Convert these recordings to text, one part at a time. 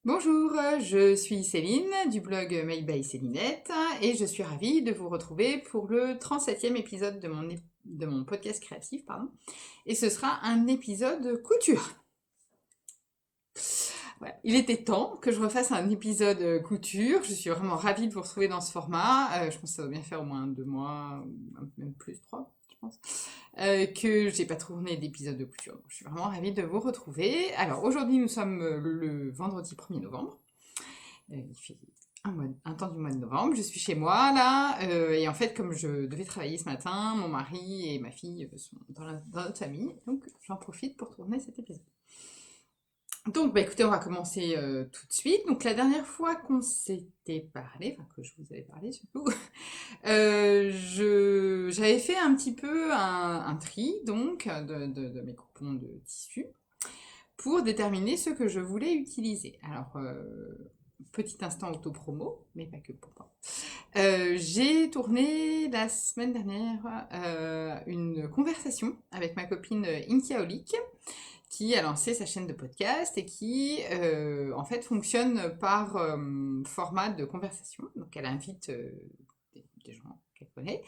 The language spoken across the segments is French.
Bonjour, je suis Céline du blog Made by Célinette et je suis ravie de vous retrouver pour le 37e épisode de mon podcast créatif, pardon. Et ce sera un épisode couture. Voilà. Il était temps que je refasse un épisode couture. Je suis vraiment ravie de vous retrouver dans ce format. Je pense que ça va bien faire au moins 2 mois, ou même plus, 3, je pense, que j'ai pas tourné d'épisode de couture. Donc, je suis vraiment ravie de vous retrouver. Alors aujourd'hui, nous sommes le vendredi 1er novembre. Il fait un temps du mois de novembre. Je suis chez moi là, et en fait, comme je devais travailler ce matin, mon mari et ma fille sont dans notre famille, donc j'en profite pour tourner cet épisode. Donc, bah écoutez, on va commencer tout de suite. Donc, la dernière fois qu'on s'était parlé, enfin que je vous avais parlé surtout, j'avais fait un petit peu un tri donc de mes coupons de tissu pour déterminer ce que je voulais utiliser. Alors, petit instant auto-promo, mais pas que pour moi. J'ai tourné la semaine dernière une conversation avec ma copine Inkia Olic, qui a lancé sa chaîne de podcast et qui, en fait, fonctionne par format de conversation. Donc, elle invite des gens qu'elle connaît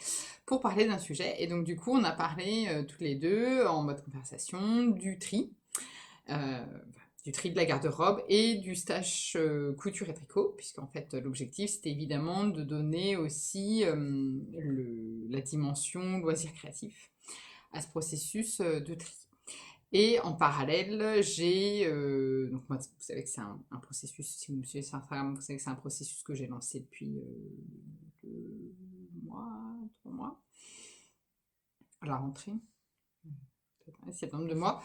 pour parler d'un sujet. Et donc, du coup, on a parlé toutes les deux en mode conversation euh, du tri de la garde-robe et du stage couture et tricot, puisqu'en fait l'objectif c'était évidemment de donner aussi la dimension loisir créatif à ce processus de tri. Et en parallèle, donc moi, vous savez que c'est un processus, si vous me suivez sur Instagram, vous savez que c'est un processus que j'ai lancé depuis 2 mois, 3 mois, à la rentrée, septembre de mois.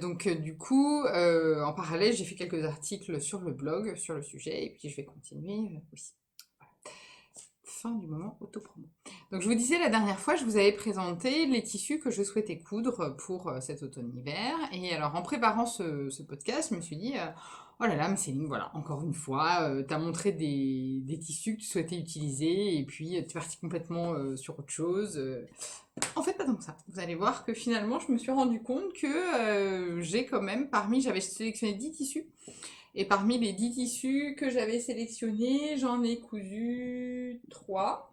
Donc du coup, en parallèle, j'ai fait quelques articles sur le blog, sur le sujet, et puis je vais continuer aussi. Voilà. Fin du moment autopromo. Donc je vous disais la dernière fois, je vous avais présenté les tissus que je souhaitais coudre pour cet automne-hiver. Et alors en préparant ce podcast, je me suis dit, oh là là, mais Céline, voilà, encore une fois, tu as montré des tissus que tu souhaitais utiliser, et puis tu es partie complètement sur autre chose. En fait, pas tant que ça. Vous allez voir que finalement, je me suis rendu compte que j'ai quand même, j'avais sélectionné 10 tissus. Et parmi les 10 tissus que j'avais sélectionnés, j'en ai cousu 3.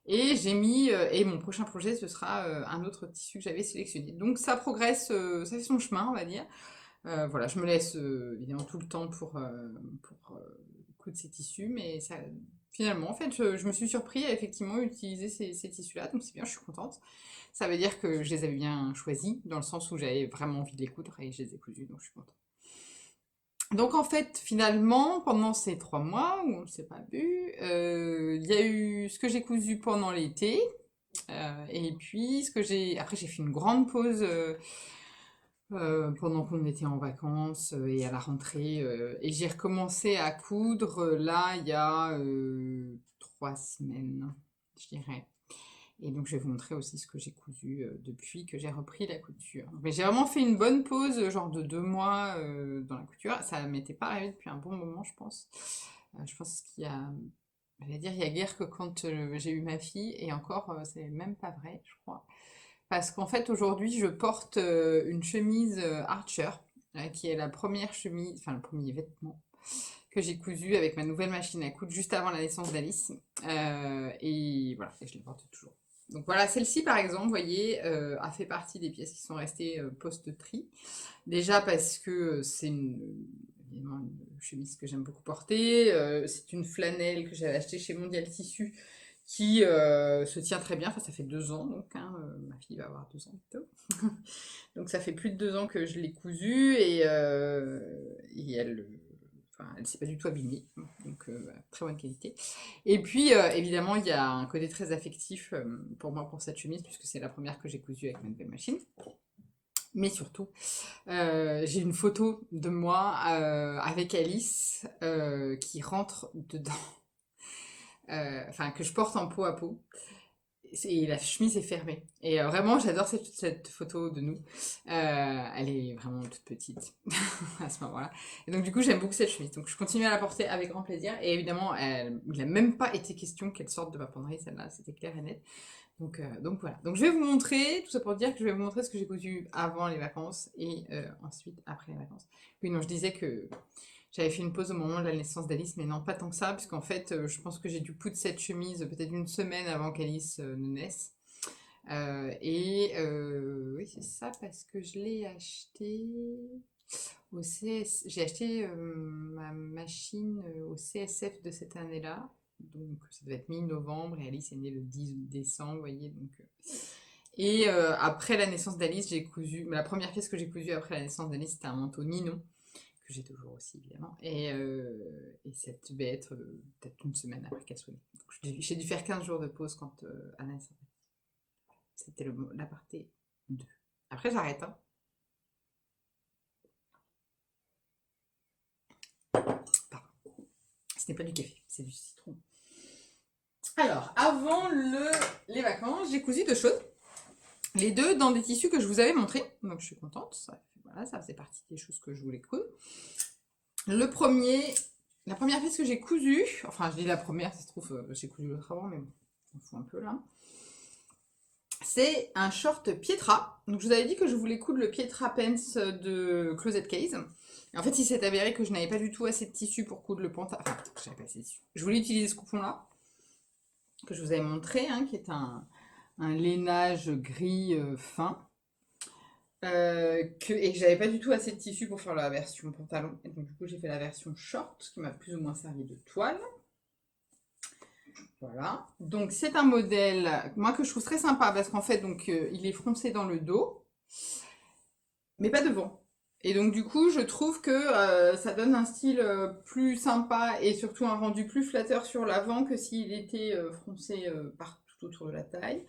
Et mon prochain projet, ce sera un autre tissu que j'avais sélectionné. Donc ça progresse, ça fait son chemin, on va dire. Voilà, je me laisse évidemment tout le temps pour coudre ces tissus, mais ça, finalement, en fait, je me suis surpris à effectivement utiliser ces tissus-là, donc c'est bien, je suis contente. Ça veut dire que je les avais bien choisis, dans le sens où j'avais vraiment envie de les coudre et je les ai cousus, donc je suis contente. Donc en fait, finalement, pendant ces 3 mois où on ne s'est pas vu, il y a eu ce que j'ai cousu pendant l'été, et puis après j'ai fait une grande pause pendant qu'on était en vacances et à la rentrée, et j'ai recommencé à coudre là il y a 3 semaines, je dirais. Et donc je vais vous montrer aussi ce que j'ai cousu depuis que j'ai repris la couture. Mais j'ai vraiment fait une bonne pause, genre de 2 mois dans la couture. Ça m'était pas arrivé depuis un bon moment, je pense. Je pense qu'il y a, j'allais dire, il y a guère que quand j'ai eu ma fille, et encore, c'est même pas vrai, je crois. Parce qu'en fait, aujourd'hui, je porte une chemise Archer, qui est la première chemise, enfin le premier vêtement que j'ai cousu avec ma nouvelle machine à coudre juste avant la naissance d'Alice. Et voilà, et je les porte toujours. Donc voilà, celle-ci par exemple, vous voyez, a fait partie des pièces qui sont restées post-tri. Déjà parce que c'est évidemment une chemise que j'aime beaucoup porter. C'est une flanelle que j'avais achetée chez Mondial Tissu qui se tient très bien. Enfin, ça fait 2 ans, donc hein, ma fille va avoir 2 ans bientôt. Donc ça fait plus de 2 ans que je l'ai cousue et elle, enfin, elle s'est pas du tout abîmée, donc très bonne qualité. Et puis évidemment, il y a un côté très affectif pour moi pour cette chemise, puisque c'est la première que j'ai cousue avec ma nouvelle machine. Mais surtout, j'ai une photo de moi avec Alice qui rentre dedans, enfin que je porte en peau à peau. Et la chemise est fermée. Et vraiment, j'adore cette photo de nous. Elle est vraiment toute petite à ce moment-là. Et donc, du coup, j'aime beaucoup cette chemise. Donc, je continue à la porter avec grand plaisir. Et évidemment, il n'a même pas été question qu'elle sorte de ma penderie, celle-là. C'était clair et net. Donc voilà. Donc je vais vous montrer, tout ça pour dire que je vais vous montrer ce que j'ai cousu avant les vacances et ensuite après les vacances. Oui, non, je disais que j'avais fait une pause au moment de la naissance d'Alice, mais non, pas tant que ça, puisqu'en fait, je pense que j'ai dû coudre cette chemise peut-être une semaine avant qu'Alice ne naisse. Oui, c'est ça, parce que je l'ai acheté au CS. J'ai acheté ma machine au CSF de cette année-là. Donc, ça devait être mi-novembre et Alice est née le 10 décembre, vous voyez. Après la naissance d'Alice, j'ai cousu. La première pièce que j'ai cousue après la naissance d'Alice, c'était un manteau Nino, que j'ai toujours aussi, évidemment. Et ça devait être peut-être une semaine après qu'elle soit née. Donc, j'ai dû faire 15 jours de pause quand Anna est sortie. C'était la partie 2. Après, j'arrête, hein. Pardon. Ce n'est pas du café, c'est du citron. Alors, avant les vacances, j'ai cousu deux choses. Les deux dans des tissus que je vous avais montrés. Donc, je suis contente. Voilà, ça faisait partie des choses que je voulais coudre. La première pièce que j'ai cousue, enfin, je dis la première, ça se trouve, j'ai cousu l'autre avant, mais bon, on s'en fout un peu là. C'est un short Pietra. Donc, je vous avais dit que je voulais coudre le Pietra Pants de Closet Case. Et en fait, il s'est avéré que je n'avais pas du tout assez de tissu pour coudre le pantalon. Enfin, j'avais pas assez de tissu. Je voulais utiliser ce coupon-là, que je vous avais montré, hein, qui est un lainage gris fin. Et que j'avais pas du tout assez de tissu pour faire la version pantalon. Et donc, du coup, j'ai fait la version short, qui m'a plus ou moins servi de toile. Voilà. Donc, c'est un modèle, moi, que je trouve très sympa, parce qu'en fait, donc, il est froncé dans le dos, mais pas devant. Et donc, du coup, je trouve que ça donne un style plus sympa et surtout un rendu plus flatteur sur l'avant que s'il était froncé partout autour de la taille.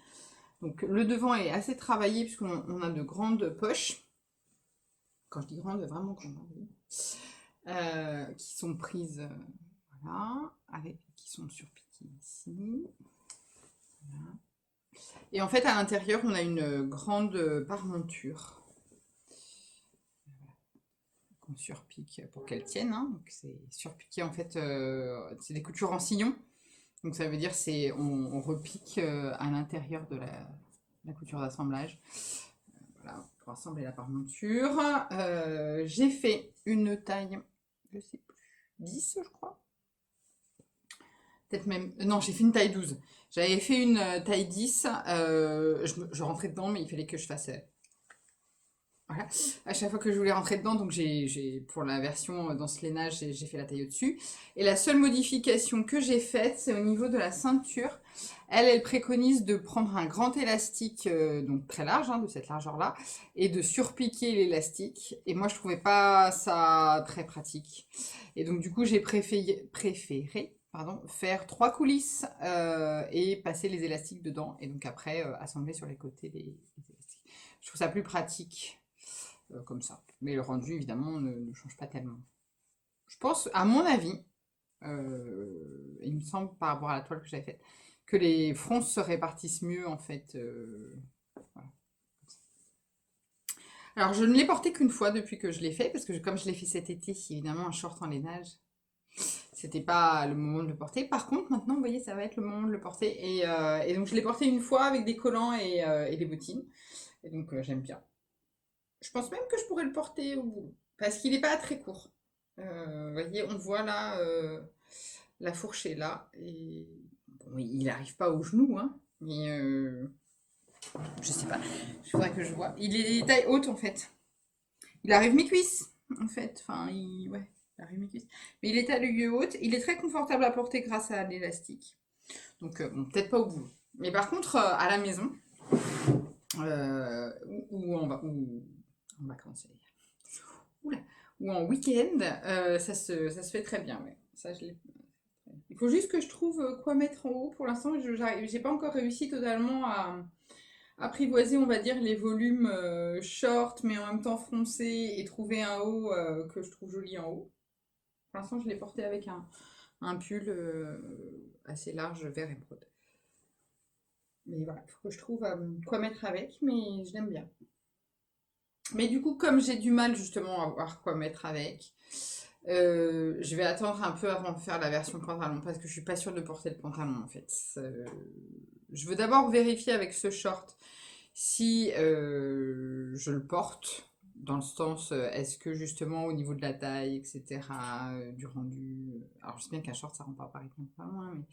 Donc, le devant est assez travaillé, puisqu'on a de grandes poches. Quand je dis grandes, vraiment grandes, qui sont prises, voilà, qui sont surpiquées ici. Voilà. Et en fait, à l'intérieur, on a une grande paremonture qu'on surpique pour qu'elle tienne, hein. Donc c'est surpiqué en fait, c'est des coutures en sillon. Donc ça veut dire on repique à l'intérieur de la couture d'assemblage. Voilà, pour assembler la paremonture. J'ai fait une taille, je sais plus, 10 je crois. Peut-être même. Non, j'ai fait une taille 12. J'avais fait une taille 10. Je rentrais dedans, mais il fallait que je fasse. Voilà. À chaque fois que je voulais rentrer dedans, donc pour la version dans ce lainage, j'ai fait la taille au-dessus. Et la seule modification que j'ai faite, c'est au niveau de la ceinture. Elle préconise de prendre un grand élastique, donc très large, hein, de cette largeur-là, et de surpiquer l'élastique. Et moi, je trouvais pas ça très pratique. Et donc, du coup, j'ai préféré faire 3 coulisses et passer les élastiques dedans. Et donc après, assembler sur les côtés les élastiques. Je trouve ça plus pratique comme ça. Mais le rendu, évidemment, ne change pas tellement. Je pense, à mon avis, il me semble par rapport à la toile que j'avais faite, que les fronts se répartissent mieux en fait. Voilà. Alors je ne l'ai porté qu'une fois depuis que je l'ai fait, parce que comme je l'ai fait cet été, évidemment un short en lainage, c'était pas le moment de le porter. Par contre, maintenant, vous voyez, ça va être le moment de le porter. Et donc je l'ai porté une fois avec des collants et des bottines. Et donc j'aime bien. Je pense même que je pourrais le porter au boulot, parce qu'il n'est pas très court. Vous voyez, on voit là la fourche est là. Et bon, il n'arrive pas au genou, hein, mais je sais pas. Il faudrait que je vois. Il est taille haute en fait. Il arrive mi-cuisse en fait. Enfin, ouais, il arrive mi-cuisse. Mais il est taille haute. Il est très confortable à porter grâce à l'élastique. Donc, bon, peut-être pas au boulot. Mais par contre, à la maison, ou en vacances, oula, ou en week-end, ça se fait très bien. Ouais. Ça, il faut juste que je trouve quoi mettre en haut. Pour l'instant, j'ai pas encore réussi totalement à apprivoiser, on va dire, les volumes short, mais en même temps froncés, et trouver un haut que je trouve joli en haut. Pour l'instant, je l'ai porté avec un pull assez large, vert émeraude. Mais voilà, il faut que je trouve quoi mettre avec, mais je l'aime bien. Mais du coup, comme j'ai du mal justement à voir quoi mettre avec, je vais attendre un peu avant de faire la version pantalon, parce que je suis pas sûre de porter le pantalon en fait. je veux d'abord vérifier avec ce short si je le porte, dans le sens, est-ce que justement au niveau de la taille, etc., du rendu... Alors je sais bien qu'un short, ça rend pas pareil pas loin, mais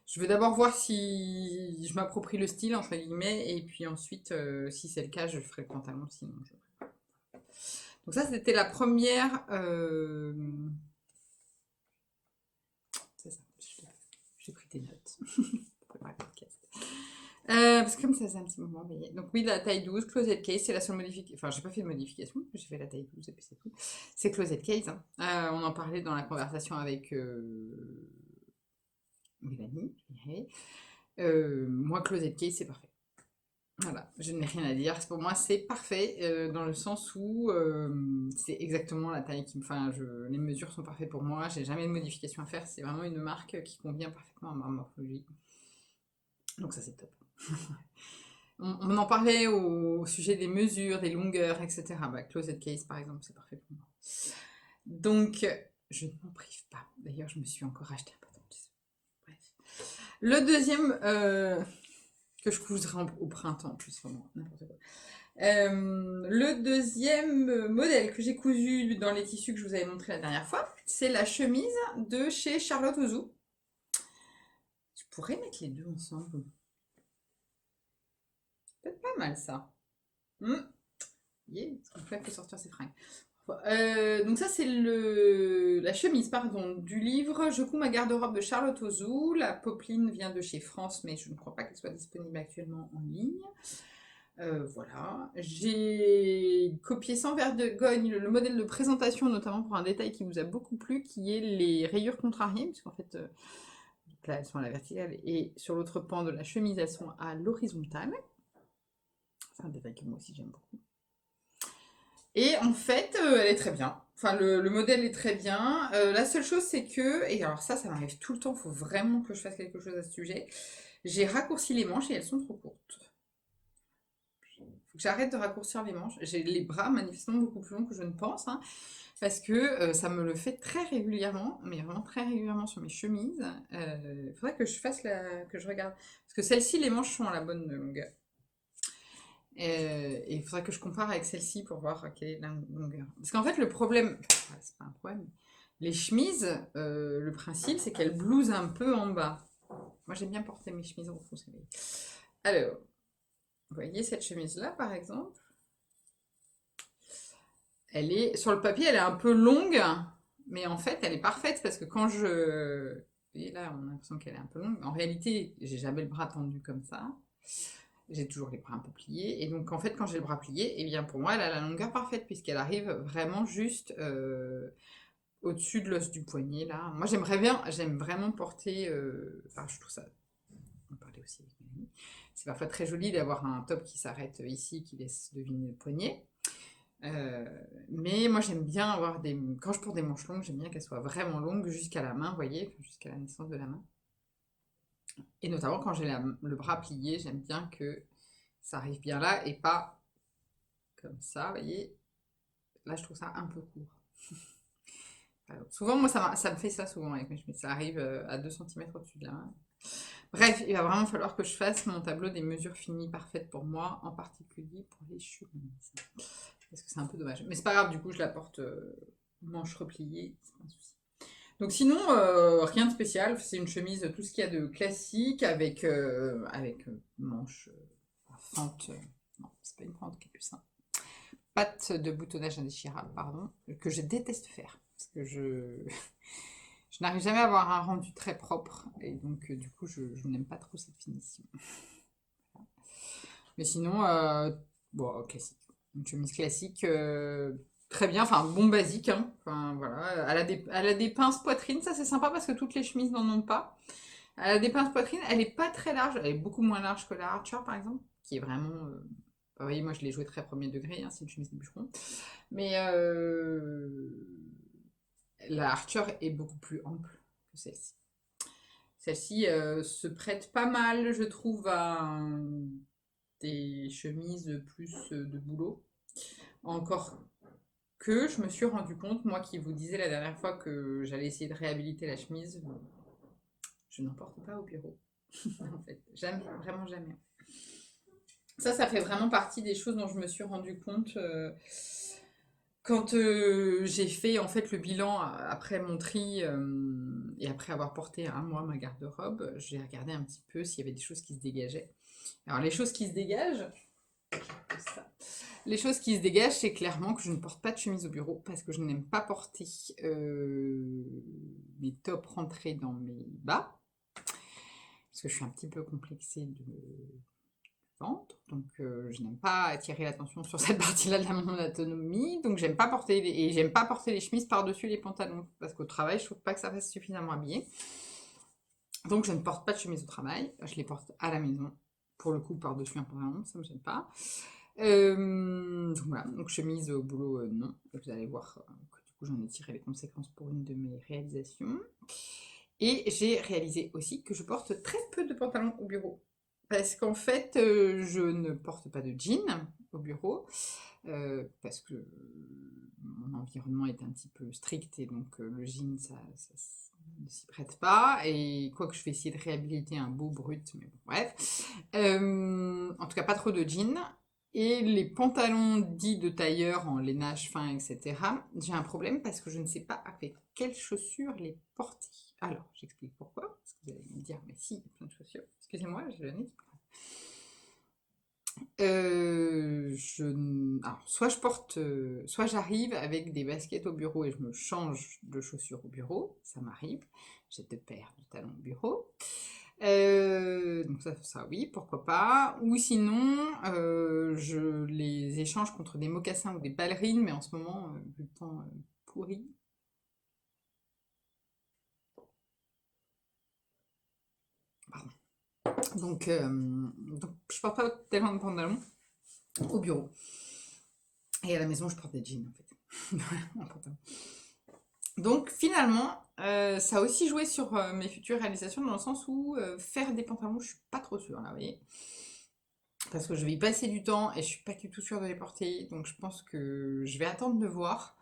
je veux d'abord voir si je m'approprie le style, entre guillemets, et puis ensuite, si c'est le cas, je ferai le pantalon, sinon je... Donc ça, c'était la première... C'est ça, j'ai pris tes notes. Pour préparer le podcast. Parce que comme ça faisait un petit moment, mais... Donc oui, la taille 12, closet case, c'est la seule modification. Enfin, j'ai pas fait de modification, j'ai fait la taille 12 et puis c'est tout. C'est closet case. Hein. On en parlait dans la conversation avec Mélanie. Moi, closet case, c'est parfait. Voilà, je n'ai rien à dire. Pour moi, c'est parfait dans le sens où c'est exactement la taille qui me. Enfin, les mesures sont parfaites pour moi. J'ai jamais de modification à faire. C'est vraiment une marque qui convient parfaitement à ma morphologie. Donc ça, c'est top. On en parlait au sujet des mesures, des longueurs, etc. Bah, closet case, par exemple, c'est parfait pour moi. Donc, je ne m'en prive pas. D'ailleurs, je me suis encore acheté un pantalon. Bref. Le deuxième, que je couserai au printemps, en plus, vraiment, n'importe quoi. Le deuxième modèle que j'ai cousu dans les tissus que je vous avais montré la dernière fois, c'est la chemise de chez Charlotte Ozou. Je pourrais mettre les deux ensemble. Peut-être pas mal ça. Yeah, on peut sortir ses fringues. Donc ça c'est la chemise du livre Je couds ma garde-robe de Charlotte Ozou. La popeline vient de chez France, mais je ne crois pas qu'elle soit disponible actuellement en ligne. Voilà, j'ai copié sans vergogne le modèle de présentation, notamment pour un détail qui vous a beaucoup plu, qui est les rayures contrariées, puisqu'en fait, là elles sont à la verticale, et sur l'autre pan de la chemise, elles sont à l'horizontale. C'est un détail que moi aussi j'aime beaucoup. Et en fait, elle est très bien. Enfin, le modèle est très bien. La seule chose, c'est que, et alors ça m'arrive tout le temps, il faut vraiment que je fasse quelque chose à ce sujet, j'ai raccourci les manches et elles sont trop courtes. Faut que j'arrête de raccourcir les manches. J'ai les bras manifestement beaucoup plus longs que je ne pense, hein, parce que ça me le fait très régulièrement, mais vraiment très régulièrement sur mes chemises. Il faudrait que je regarde. Parce que celles-ci, les manches sont à la bonne longueur. Et il faudrait que je compare avec celle-ci pour voir quelle est la longueur. Parce qu'en fait, le problème, c'est pas un problème, les chemises, le principe, c'est qu'elles blousent un peu en bas. Moi, j'aime bien porter mes chemises refoncées. Alors, vous voyez cette chemise-là, par exemple, elle est, sur le papier, elle est un peu longue, mais en fait, elle est parfaite parce que quand je... Vous voyez là, on a l'impression qu'elle est un peu longue. En réalité, j'ai jamais le bras tendu comme ça. J'ai toujours les bras un peu pliés. Et donc, en fait, quand j'ai le bras plié, eh bien, pour moi, elle a la longueur parfaite, puisqu'elle arrive vraiment juste au-dessus de l'os du poignet, là. Moi, j'aime vraiment porter... Enfin, je trouve ça... On parlait aussi avec Mélanie. C'est parfois très joli d'avoir un top qui s'arrête ici, qui laisse deviner le poignet. Mais moi, j'aime bien avoir des... Quand je porte des manches longues, j'aime bien qu'elles soient vraiment longues jusqu'à la main, vous voyez, jusqu'à la naissance de la main. Et notamment quand j'ai le bras plié, j'aime bien que ça arrive bien là et pas comme ça, vous voyez. Là, je trouve ça un peu court. Alors, souvent, moi, ça me fait ça souvent avec mes chemises. Ça arrive à 2 cm au-dessus de la main. Bref, il va vraiment falloir que je fasse mon tableau des mesures finies parfaites pour moi, en particulier pour les chemises. Parce que c'est un peu dommage. Mais c'est pas grave, du coup, je la porte manche repliée, c'est pas un souci. Donc sinon, rien de spécial. C'est une chemise, tout ce qu'il y a de classique, avec manche fente. Non, c'est pas une fente, capucin. Patte de boutonnage indéchirable, pardon, que je déteste faire. Parce que je n'arrive jamais à avoir un rendu très propre. Et donc, du coup, je n'aime pas trop cette finition. Mais sinon, bon, classique. Une chemise classique, très bien, enfin bon basique, hein. Enfin voilà, elle a des pinces poitrine, ça c'est sympa parce que toutes les chemises n'en ont pas. Elle a des pinces poitrine, elle est pas très large, elle est beaucoup moins large que la Archer par exemple, qui est vraiment... vous voyez, moi je l'ai joué très premier degré, hein, c'est une chemise de bûcheron. Mais la Archer est beaucoup plus ample que celle-ci. Celle-ci se prête pas mal, je trouve, à des chemises plus de boulot. Encore que je me suis rendu compte, moi qui vous disais la dernière fois que j'allais essayer de réhabiliter la chemise, je n'en porte pas au bureau. en fait. Jamais, vraiment jamais. Ça fait vraiment partie des choses dont je me suis rendu compte quand j'ai fait en fait le bilan après mon tri et après avoir porté un mois ma garde-robe. J'ai regardé un petit peu s'il y avait des choses qui se dégageaient. Alors les choses qui se dégagent, ça. Les choses qui se dégagent, c'est clairement que je ne porte pas de chemise au bureau parce que je n'aime pas porter mes tops rentrés dans mes bas. Parce que je suis un petit peu complexée de ventre, donc je n'aime pas attirer l'attention sur cette partie-là de mon anatomie, donc j'aime pas porter et j'aime pas porter les chemises par-dessus les pantalons parce qu'au travail, je trouve pas que ça fasse suffisamment habillé. Donc je ne porte pas de chemise au travail, je les porte à la maison. Pour le coup, par-dessus un pantalon, ça me gêne pas. Donc voilà, donc chemise au boulot, non. Vous allez voir que du coup j'en ai tiré les conséquences pour une de mes réalisations. Et j'ai réalisé aussi que je porte très peu de pantalons au bureau. Parce qu'en fait, je ne porte pas de jean au bureau, parce que mon environnement est un petit peu strict et donc le jean, ça ne s'y prête pas. Et quoique je vais essayer de réhabiliter un beau brut, mais bon, bref. En tout cas, pas trop de jean. Et les pantalons dits de tailleur en lainage fin, etc., j'ai un problème parce que je ne sais pas avec quelles chaussures les porter. Alors, j'explique pourquoi. Parce que vous allez me dire, mais si, il y a plein de chaussures. Excusez-moi, j'ai le nez qui coule. Alors, soit je porte, soit j'arrive avec des baskets au bureau et je me change de chaussures au bureau, ça m'arrive. J'ai 2 paires de talons au bureau. Donc ça oui, pourquoi pas. Ou sinon, je les échange contre des mocassins ou des ballerines, mais en ce moment, vu le temps pourri. Pardon. Donc je porte pas tellement de pantalons au bureau. Et à la maison, je porte des jeans en fait. En pantalon. Donc finalement, ça a aussi joué sur mes futures réalisations dans le sens où faire des pantalons, je suis pas trop sûre là, vous voyez. Parce que je vais y passer du temps et je suis pas du tout sûre de les porter. Donc je pense que je vais attendre de voir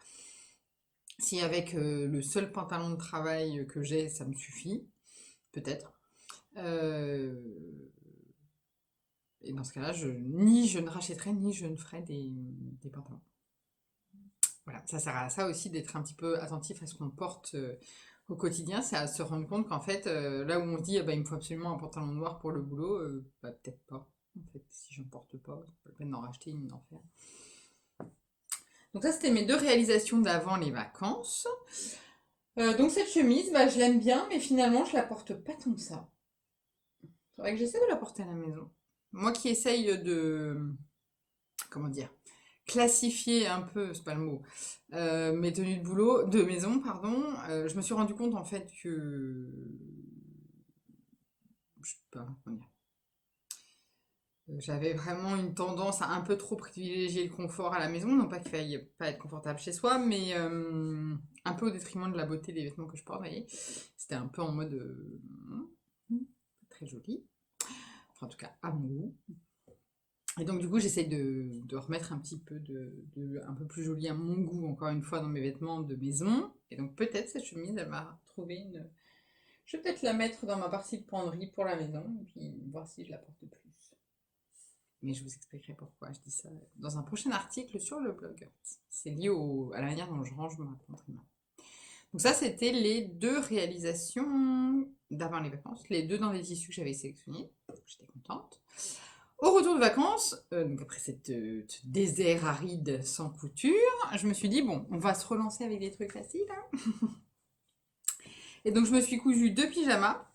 si avec le seul pantalon de travail que j'ai, ça me suffit. Peut-être. Euh, et dans ce cas-là, ni je ne rachèterai, ni je ne ferai des pantalons. Voilà, ça sert à ça aussi d'être un petit peu attentif à ce qu'on porte au quotidien, c'est à se rendre compte qu'en fait, là où on se dit, ah bah, il me faut absolument un pantalon noir pour le boulot, bah, peut-être pas. En fait, si j'en porte pas, c'est pas la peine d'en racheter ni d'en faire. Donc ça, c'était mes 2 réalisations d'avant les vacances. Donc cette chemise, bah, je l'aime bien, mais finalement, je la porte pas tant que ça. Faudrait que j'essaie de la porter à la maison. Moi qui essaye de, comment dire, classifier un peu, c'est pas le mot, mes tenues de boulot, de maison, pardon, je me suis rendu compte en fait que, je sais pas, comment dire, j'avais vraiment une tendance à un peu trop privilégier le confort à la maison, non pas qu'il faille pas être confortable chez soi, mais un peu au détriment de la beauté des vêtements que je porte, vous voyez. C'était un peu en mode très joli, enfin en tout cas à mon goût. Et donc du coup j'essaye de remettre un petit peu un peu plus joli à mon goût, encore une fois, dans mes vêtements de maison. Et donc peut-être cette chemise, elle m'a trouvé une... Je vais peut-être la mettre dans ma partie de penderie pour la maison, et puis voir si je la porte plus. Mais je vous expliquerai pourquoi je dis ça dans un prochain article sur le blog. C'est lié à la manière dont je range ma penderie. Donc ça, c'était les 2 réalisations d'avant les vacances, les 2 dans les tissus que j'avais sélectionnés. J'étais contente. Au retour de vacances, donc après cette désert aride sans couture, je me suis dit, bon, on va se relancer avec des trucs faciles. Hein. Et donc je me suis cousu 2 pyjamas.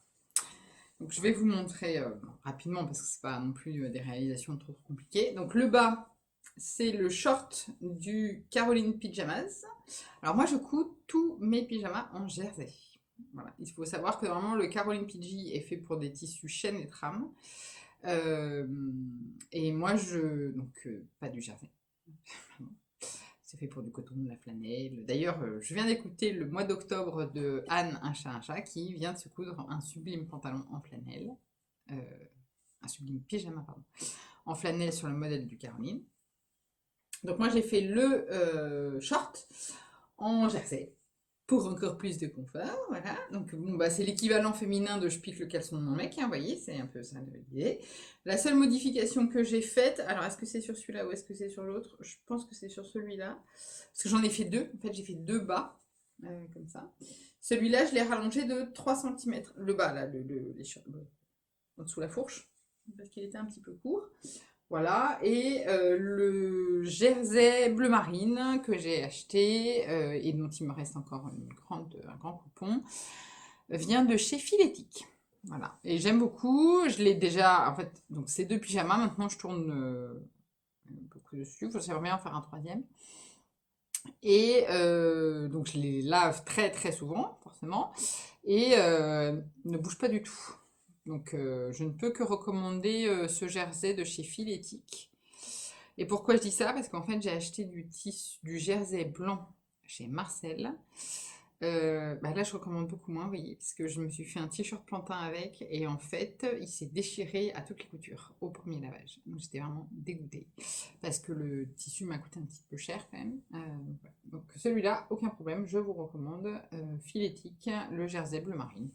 Donc je vais vous montrer rapidement parce que c'est pas non plus des réalisations trop compliquées. Donc le bas, c'est le short du Caroline Pyjamas. Alors moi je couds tous mes pyjamas en jersey. Voilà. Il faut savoir que vraiment le Caroline PG est fait pour des tissus chêne et trame. Et moi donc pas du jersey. C'est fait pour du coton, de la flanelle. D'ailleurs, je viens d'écouter le mois d'octobre de Anne, un chat, qui vient de se coudre un sublime pantalon en flanelle. Un sublime pyjama, pardon. En flanelle sur le modèle du Caroline. Donc moi, j'ai fait le short en jersey. pour encore plus de confort, voilà. Donc bon, bah, c'est l'équivalent féminin de je pique le caleçon de mon mec, hein, vous voyez, c'est un peu ça l'idée. La seule modification que j'ai faite, alors est-ce que c'est sur celui-là ou est-ce que c'est sur l'autre? Je pense que c'est sur celui-là, parce que j'en ai fait deux, en fait j'ai fait deux bas, comme ça. Celui-là, je l'ai rallongé de 3 cm, le bas, là, en dessous la fourche, parce qu'il était un petit peu court. Voilà, et le jersey bleu marine que j'ai acheté et dont il me reste encore un grand coupon vient de chez Filetic. Voilà, et j'aime beaucoup. Je l'ai déjà, en fait, donc c'est deux pyjamas. Maintenant, je tourne beaucoup dessus. J'aimerais bien en faire un troisième. Et donc, je les lave très très souvent, forcément, et ne bouge pas du tout. Donc, je ne peux que recommander ce jersey de chez Filetic. Et pourquoi je dis ça? Parce qu'en fait, j'ai acheté du jersey blanc chez Marcel. Bah là, je recommande beaucoup moins, vous voyez, parce que je me suis fait un t-shirt plantain avec, et en fait, il s'est déchiré à toutes les coutures au premier lavage. Donc, j'étais vraiment dégoûtée, parce que le tissu m'a coûté un petit peu cher quand même. Voilà. Donc, celui-là, aucun problème, je vous recommande. Filetic, le jersey bleu marine.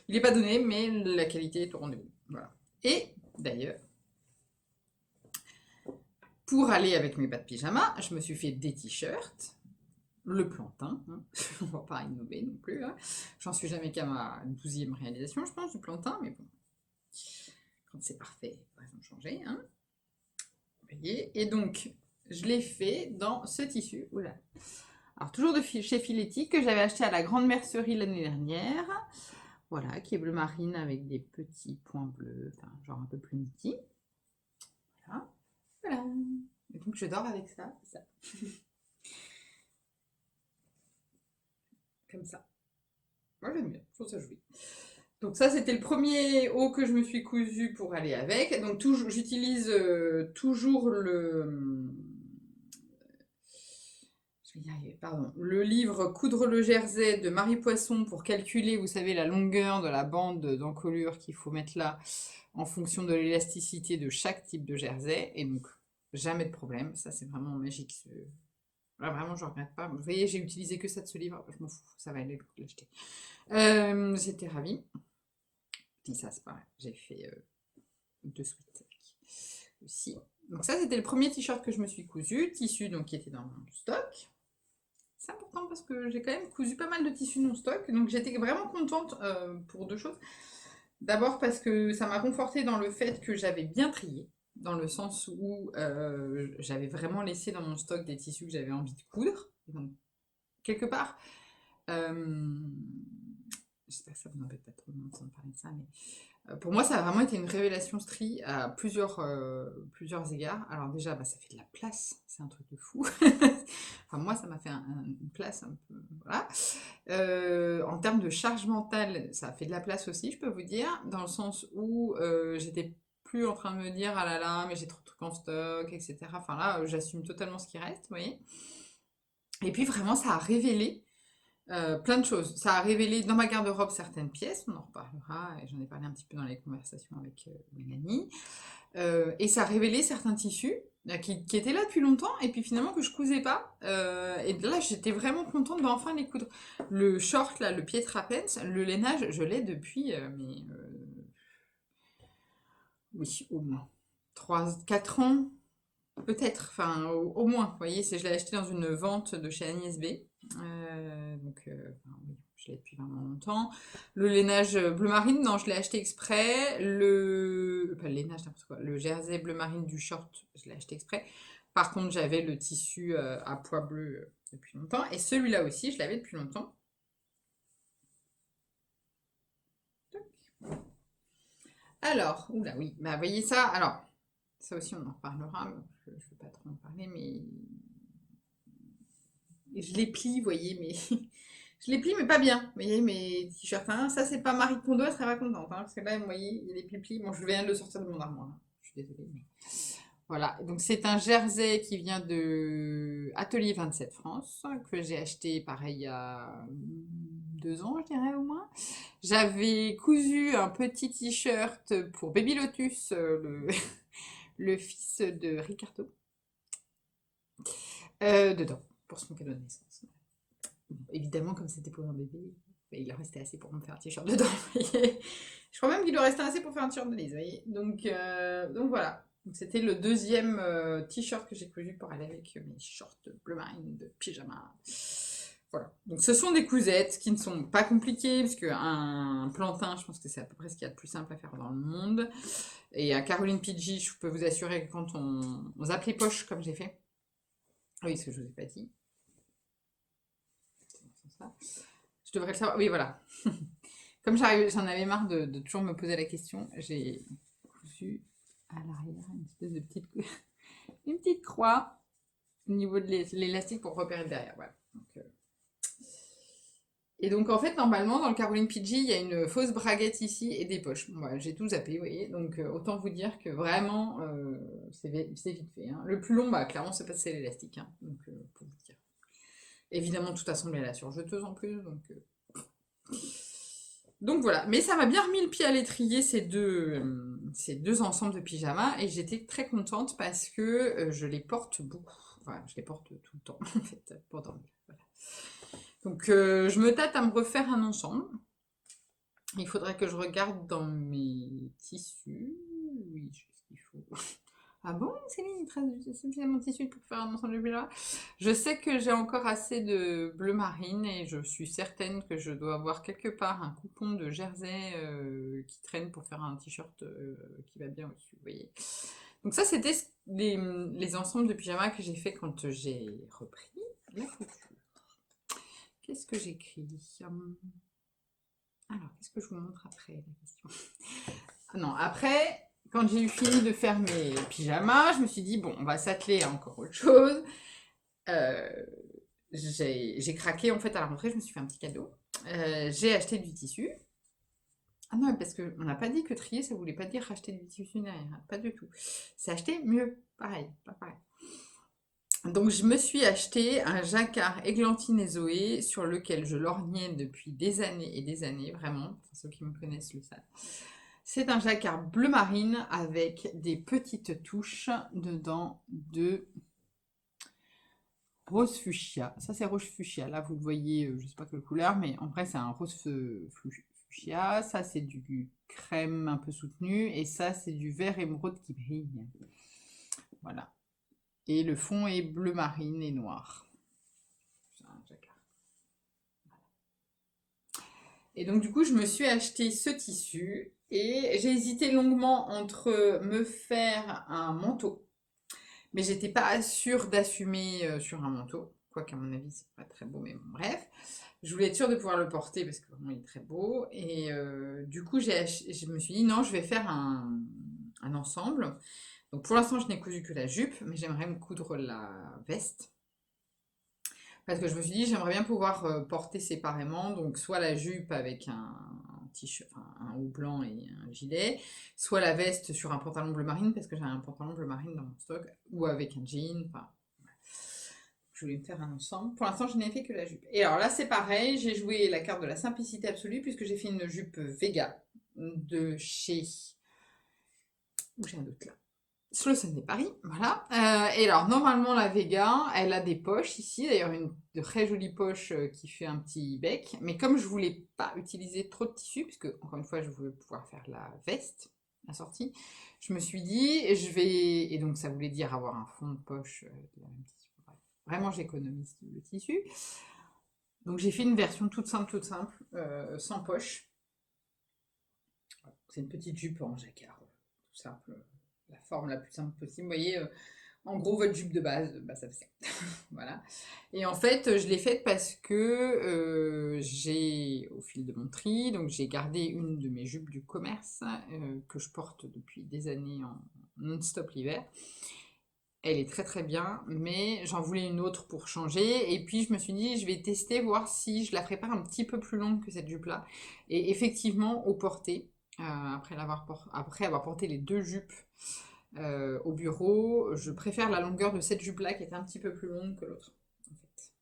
Il n'est pas donné, mais la qualité est au rendez-vous. Voilà. Et d'ailleurs, pour aller avec mes bas de pyjama, je me suis fait des t-shirts, le plantain, hein. On va pas innover non plus, hein. J'en suis jamais qu'à ma 12e réalisation, je pense, du plantain, mais bon, quand c'est parfait, pas raison de changer, hein. Vous voyez, et donc, je l'ai fait dans ce tissu, oula. Alors, toujours chez Filetic, que j'avais acheté à la grande mercerie l'année dernière, voilà, qui est bleu marine avec des petits points bleus, enfin, genre un peu plus nitty. Voilà. Voilà. Et donc, je dors avec ça. Comme ça. Moi, j'aime bien, je trouve ça joli. Donc ça, c'était le premier haut que je me suis cousu pour aller avec. Donc j'utilise toujours je vais y arriver, pardon, le livre Coudre le jersey de Marie Poisson pour calculer, vous savez, la longueur de la bande d'encolure qu'il faut mettre là en fonction de l'élasticité de chaque type de jersey. Et donc, jamais de problème. Ça, c'est vraiment magique. Là, vraiment, je ne regrette pas. Vous voyez, j'ai utilisé que ça de ce livre. Je m'en fous, ça va aller le coup de l'acheter. J'étais ravie. Puis ça, c'est pareil. J'ai fait 2 sweats aussi. Donc ça, c'était le premier t-shirt que je me suis cousu. Tissu donc qui était dans mon stock. C'est important parce que j'ai quand même cousu pas mal de tissus non stock. Donc j'étais vraiment contente pour deux choses. D'abord parce que ça m'a confortée dans le fait que j'avais bien trié. Dans le sens où j'avais vraiment laissé dans mon stock des tissus que j'avais envie de coudre. Donc, quelque part, j'espère que ça vous embête pas trop de m'entendre parler de ça, mais pour moi, ça a vraiment été une révélation stri à plusieurs égards. Alors déjà, bah, ça fait de la place, c'est un truc de fou. Enfin, moi, ça m'a fait une place un peu... Voilà. En termes de charge mentale, ça a fait de la place aussi, je peux vous dire, dans le sens où j'étais plus en train de me dire, ah là là, mais j'ai trop de trucs en stock, etc. Enfin là, j'assume totalement ce qui reste, vous voyez. Et puis vraiment, ça a révélé plein de choses. Ça a révélé dans ma garde-robe certaines pièces, on en reparlera, et j'en ai parlé un petit peu dans les conversations avec Mélanie. Et ça a révélé certains tissus qui étaient là depuis longtemps, et puis finalement que je cousais pas. Et là, j'étais vraiment contente d'enfin les coudre. Le short, là, le pied trapèze, le lainage, je l'ai depuis, oui, au moins 3-4 ans, peut-être, enfin au moins, vous voyez, je l'ai acheté dans une vente de chez Agnès B. Enfin, oui, je l'ai depuis vraiment longtemps. Le lainage bleu marine, non, je l'ai acheté exprès. Pas le lainage, n'importe quoi. Le jersey bleu marine du short, je l'ai acheté exprès. Par contre, j'avais le tissu à pois bleu depuis longtemps. Et celui-là aussi, je l'avais depuis longtemps. Alors, oula, oui, bah voyez ça. Alors, ça aussi, on en reparlera. Je ne vais pas trop en parler, mais je les plie, vous voyez, mais je les plie, mais pas bien. Vous voyez, mes t-shirts, hein, ça, c'est pas Marie Kondo, elle serait pas contente, hein, parce que là, vous voyez, il y a des plis-plis. Bon, je viens de le sortir de mon armoire, hein. Je suis désolée. Mais... Voilà, donc c'est un jersey qui vient de Atelier 27 France, que j'ai acheté, pareil, il y a 2 ans, je dirais, au moins. J'avais cousu un petit t-shirt pour Baby Lotus, le fils de Ricardo, dedans, pour son cadeau de naissance. Évidemment, comme c'était pour un bébé, il en restait assez pour me faire un t-shirt dedans, vous voyez. Je crois même qu'il en restait assez pour faire un t-shirt de Lise, vous voyez. Donc voilà. Donc, c'était le deuxième t-shirt que j'ai cousu pour aller avec mes shorts bleu marine de pyjama. Voilà. Donc ce sont des cousettes qui ne sont pas compliquées, parce qu'un plantain, je pense que c'est à peu près ce qu'il y a de plus simple à faire dans le monde. Et un Caroline Pidgey, je peux vous assurer que quand on zappe les poches, comme j'ai fait, oui, ce que je vous ai pas dit, ça. Je devrais le savoir, oui, voilà. Comme j'en avais marre de toujours me poser la question, j'ai cousu à l'arrière une espèce de une petite croix au niveau de l'élastique pour repérer le derrière. Voilà. Et donc en fait, normalement, dans le Caroline Pidgey, il y a une fausse braguette ici et des poches. Bon, voilà, j'ai tout zappé, vous voyez. Donc autant vous dire que vraiment, c'est vite fait. Hein. Le plus long, bah clairement, c'est l'élastique. Hein. Donc pour vous dire. Évidemment, tout assemblé à la surjeteuse en plus. Donc voilà, mais ça m'a bien remis le pied à l'étrier ces deux ensembles de pyjamas et j'étais très contente parce que je les porte beaucoup. Enfin, je les porte tout le temps en fait, pour dormir. Voilà. Donc je me tâte à me refaire un ensemble. Il faudrait que je regarde dans mes tissus. Oui, je sais ce qu'il faut. Ah bon, Céline, il te reste suffisamment de tissu pour faire un ensemble de pyjama? Je sais que j'ai encore assez de bleu marine et je suis certaine que je dois avoir quelque part un coupon de jersey qui traîne pour faire un t-shirt qui va bien au-dessus, vous voyez. Donc ça, c'était les ensembles de pyjama que j'ai fait quand j'ai repris la couture. Qu'est-ce que j'écris? Alors, qu'est-ce que je vous montre après, la question? Ah non, après, quand j'ai eu fini de faire mes pyjamas, je me suis dit, bon, on va s'atteler à encore autre chose. J'ai craqué, en fait, à la rentrée, je me suis fait un petit cadeau. J'ai acheté du tissu. Ah non, parce qu'on n'a pas dit que trier, ça voulait pas dire racheter du tissu derrière. Pas du tout. C'est acheter mieux. Pareil, pas pareil. Donc, je me suis acheté un jacquard Églantine et Zoé sur lequel je lorgnais depuis des années et des années, vraiment. Pour ceux qui me connaissent le savent. C'est un jacquard bleu marine avec des petites touches dedans de rose fuchsia. Ça, c'est rose fuchsia. Là, vous le voyez, je sais pas quelle couleur, mais en vrai, c'est un rose fuchsia. Ça, c'est du crème un peu soutenu. Et ça, c'est du vert émeraude qui brille. Voilà. Et le fond est bleu marine et noir. C'est un jacquard. Et donc, du coup, je me suis acheté ce tissu. Et j'ai hésité longuement entre me faire un manteau. Mais j'étais pas sûre d'assumer sur un manteau. Quoique, à mon avis, c'est pas très beau, mais bon, bref. Je voulais être sûre de pouvoir le porter parce que vraiment il est très beau. Et du coup, je me suis dit non, je vais faire un ensemble. Donc pour l'instant, je n'ai cousu que la jupe, mais j'aimerais me coudre la veste. Parce que je me suis dit, j'aimerais bien pouvoir porter séparément. Donc soit la jupe avec un t-shirt, enfin, un haut blanc et un gilet, soit la veste sur un pantalon bleu marine, parce que j'ai un pantalon bleu marine dans mon stock, ou avec un jean. Enfin, je voulais me faire un ensemble. Pour l'instant, je n'ai fait que la jupe. Et alors là, c'est pareil, j'ai joué la carte de la simplicité absolue puisque j'ai fait une jupe Vega de chez... Où j'ai un doute là. Slauson des Paris, voilà. Et alors, normalement, la Vega, elle a des poches ici. D'ailleurs, une très jolie poche qui fait un petit bec. Mais comme je voulais pas utiliser trop de tissu, puisque, encore une fois, je voulais pouvoir faire la veste, la sortie, je me suis dit, je vais... Et donc, ça voulait dire avoir un fond de poche de la même tissu. Vraiment, j'économise le tissu. Donc j'ai fait une version toute simple, sans poche. C'est une petite jupe en jacquard, tout simple, la forme la plus simple possible. Vous voyez, en gros, votre jupe de base, bah, ça fait ça. Voilà. Et en fait, je l'ai faite parce que j'ai, au fil de mon tri, donc j'ai gardé une de mes jupes du commerce que je porte depuis des années en non-stop l'hiver. Elle est très très bien, mais j'en voulais une autre pour changer. Et puis je me suis dit, je vais tester, voir si je la prépare un petit peu plus longue que cette jupe-là. Et effectivement, au porté, après avoir porté les deux jupes au bureau, je préfère la longueur de cette jupe-là qui est un petit peu plus longue que l'autre. En fait.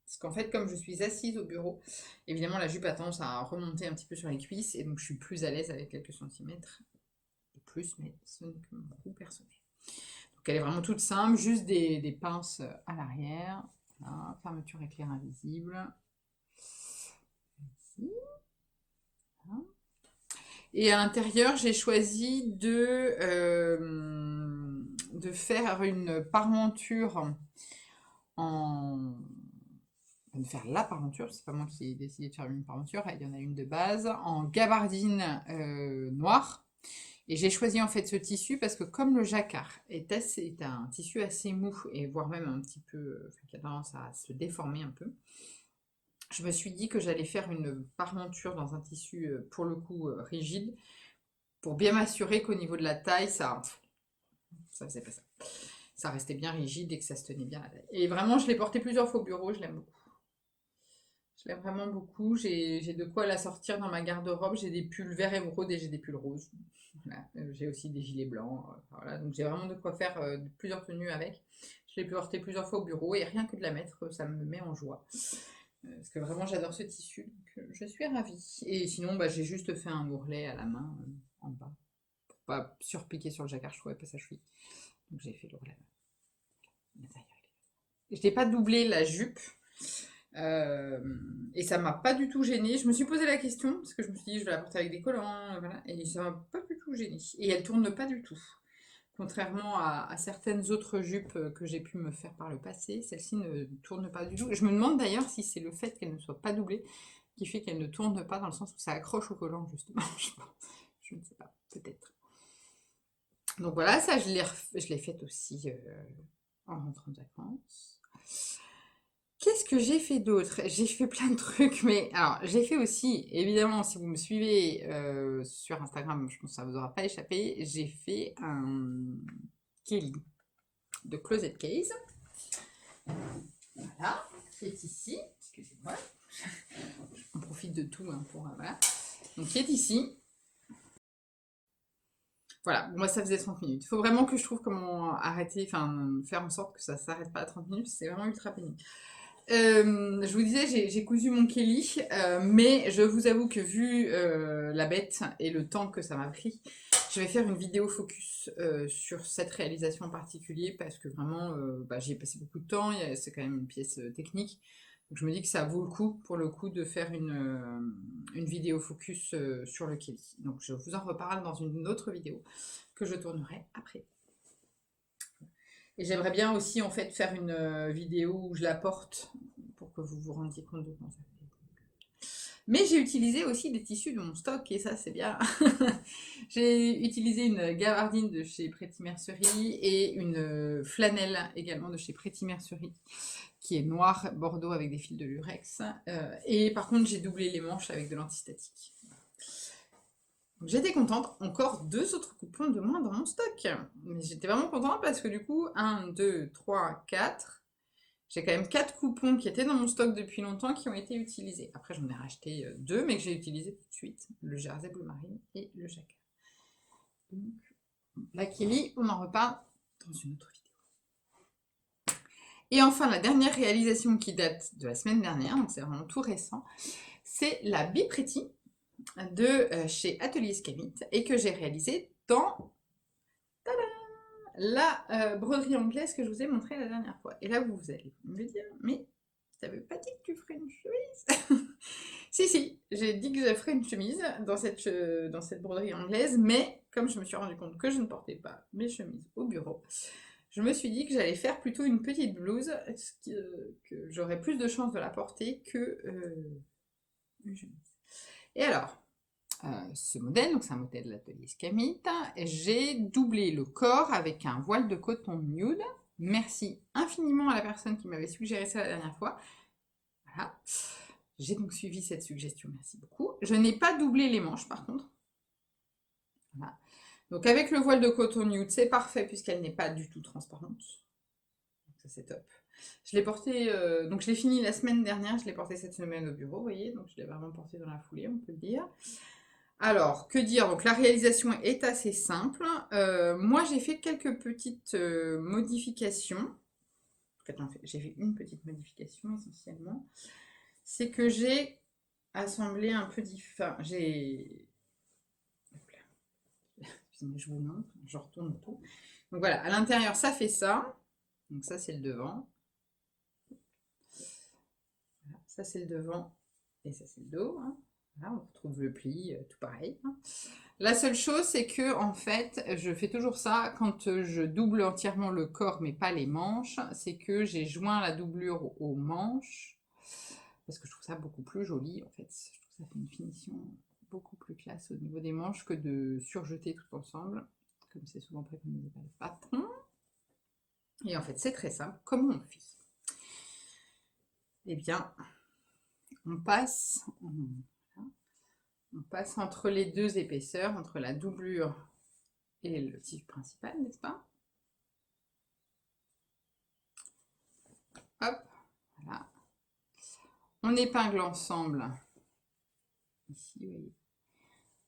Parce qu'en fait, comme je suis assise au bureau, évidemment la jupe a tendance à remonter un petit peu sur les cuisses, et donc je suis plus à l'aise avec quelques centimètres de plus, mais ce n'est que mon goût personnel. Donc elle est vraiment toute simple, juste des pinces à l'arrière. Voilà, fermeture éclair invisible. Ici. Voilà. Et à l'intérieur, j'ai choisi de faire une parmenture de faire la parmenture, c'est pas moi qui ai décidé de faire une parmenture, il y en a une de base, en gabardine noire. Et j'ai choisi en fait ce tissu parce que comme le jacquard est un tissu assez mou, et voire même un petit peu, qui a tendance à se déformer un peu, je me suis dit que j'allais faire une parmenture dans un tissu pour le coup rigide, pour bien m'assurer qu'au niveau de la taille, ça faisait pas ça. Ça restait bien rigide et que ça se tenait bien à la taille. Et vraiment, je l'ai porté plusieurs fois au bureau, je l'aime beaucoup. Je l'aime vraiment beaucoup. J'ai de quoi la sortir dans ma garde-robe. J'ai des pulls verts émeraude et j'ai des pulls roses. Voilà. J'ai aussi des gilets blancs. Voilà. Donc j'ai vraiment de quoi faire plusieurs tenues avec. Je l'ai porté plusieurs fois au bureau et rien que de la mettre, ça me met en joie. Parce que vraiment j'adore ce tissu. Donc je suis ravie. Et sinon, bah, j'ai juste fait un ourlet à la main en bas. Pour pas surpiquer sur le jacquard, je trouvais pas ça chouette. Donc j'ai fait l'ourlet à l'intérieur. Je n'ai pas doublé la jupe. Et ça m'a pas du tout gênée. Je me suis posé la question parce que je me suis dit je vais la porter avec des collants, voilà, et ça m'a pas du tout gênée. Et elle tourne pas du tout. Contrairement à certaines autres jupes que j'ai pu me faire par le passé, celle-ci ne tourne pas du tout. Je me demande d'ailleurs si c'est le fait qu'elle ne soit pas doublée qui fait qu'elle ne tourne pas dans le sens où ça accroche au collant justement. Je ne sais pas, peut-être. Donc voilà, ça je l'ai faite aussi en rentrant de vacances. Qu'est-ce que j'ai fait d'autre? J'ai fait plein de trucs, mais alors j'ai fait aussi, évidemment, si vous me suivez sur Instagram, je pense que ça vous aura pas échappé, j'ai fait un Kelly de Closet Case, voilà, qui est ici, excusez-moi, on profite de tout hein, pour, voilà, donc qui est ici. Voilà, moi ça faisait 30 minutes. Il faut vraiment que je trouve comment arrêter, enfin faire en sorte que ça s'arrête pas à 30 minutes, c'est vraiment ultra pénible. Je vous disais, j'ai cousu mon Kelly, mais je vous avoue que vu la bête et le temps que ça m'a pris, je vais faire une vidéo focus sur cette réalisation en particulier parce que vraiment, bah, j'y ai passé beaucoup de temps, c'est quand même une pièce technique. Donc je me dis que ça vaut le coup, pour le coup, de faire une vidéo focus sur le Kelly. Donc je vous en reparle dans une autre vidéo que je tournerai après. Et j'aimerais bien aussi en fait faire une vidéo où je la porte pour que vous vous rendiez compte de comment ça fait. Mais j'ai utilisé aussi des tissus de mon stock et ça c'est bien. J'ai utilisé une gabardine de chez Pretty Mercerie et une flanelle également de chez Pretty Mercerie qui est noire bordeaux avec des fils de lurex. Et par contre j'ai doublé les manches avec de l'antistatique. J'étais contente, encore 2 autres coupons de moins dans mon stock. Mais j'étais vraiment contente parce que du coup, 1, 2, 3, 4. J'ai quand même 4 coupons qui étaient dans mon stock depuis longtemps qui ont été utilisés. Après, j'en ai racheté 2, mais que j'ai utilisé tout de suite. Le jersey bleu marine et le jacquard. Donc, la Kelly, on en reparle dans une autre vidéo. Et enfin, la dernière réalisation qui date de la semaine dernière, donc c'est vraiment tout récent, c'est la Be Pretty de chez Atelier Scamit et que j'ai réalisé dans la broderie anglaise que je vous ai montrée la dernière fois. Et là, vous allez me dire, mais tu n'avais pas dit que tu ferais une chemise? Si, j'ai dit que je ferais une chemise dans cette broderie anglaise, mais comme je me suis rendu compte que je ne portais pas mes chemises au bureau, je me suis dit que j'allais faire plutôt une petite blouse, que j'aurais plus de chances de la porter que une chemise. Et alors, ce modèle, donc c'est un modèle de l'atelier Scamit, j'ai doublé le corps avec un voile de coton nude. Merci infiniment à la personne qui m'avait suggéré ça la dernière fois. Voilà. J'ai donc suivi cette suggestion, merci beaucoup. Je n'ai pas doublé les manches par contre. Voilà. Donc avec le voile de coton nude, c'est parfait puisqu'elle n'est pas du tout transparente. Donc ça c'est top. Je l'ai porté, donc je l'ai fini la semaine dernière, je l'ai porté cette semaine au bureau, vous voyez, donc je l'ai vraiment porté dans la foulée, on peut le dire. Alors, que dire? Donc la réalisation est assez simple. Moi, j'ai fait quelques petites modifications. J'ai fait une petite modification essentiellement. C'est que j'ai assemblé un peu différent. Je vous montre, je retourne tout. Donc voilà, à l'intérieur, ça fait ça. Donc ça, c'est le devant. ça c'est le devant et ça c'est le dos. Hein. Voilà, on retrouve le pli, tout pareil. Hein. La seule chose, c'est que en fait, je fais toujours ça quand je double entièrement le corps, mais pas les manches. C'est que j'ai joint la doublure aux manches, parce que je trouve ça beaucoup plus joli. En fait, je trouve que ça fait une finition beaucoup plus classe au niveau des manches que de surjeter tout ensemble, comme c'est souvent préconisé par le patron. Et en fait, c'est très simple. Comment on fait? Eh bien, on passe entre les deux épaisseurs, entre la doublure et le tissu principal, n'est-ce pas? Hop, voilà. On épingle ensemble, ici, vous voyez.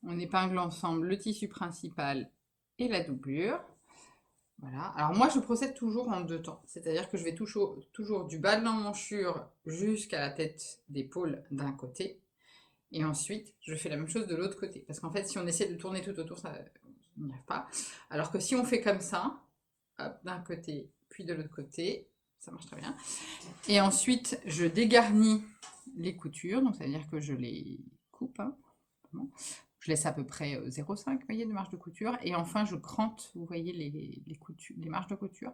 On épingle ensemble le tissu principal et la doublure. Voilà. Alors moi, je procède toujours en deux temps. C'est-à-dire que je vais toujours du bas de l'emmanchure jusqu'à la tête d'épaule d'un côté. Et ensuite, je fais la même chose de l'autre côté. Parce qu'en fait, si on essaie de tourner tout autour, ça n'y arrive pas. Alors que si on fait comme ça, hop, d'un côté, puis de l'autre côté, ça marche très bien. Et ensuite, je dégarnis les coutures. Donc, ça veut dire que je les coupe. Hein, je laisse à peu près 0,5 vous voyez, de marge de couture. Et enfin, je crante, vous voyez, les marges de couture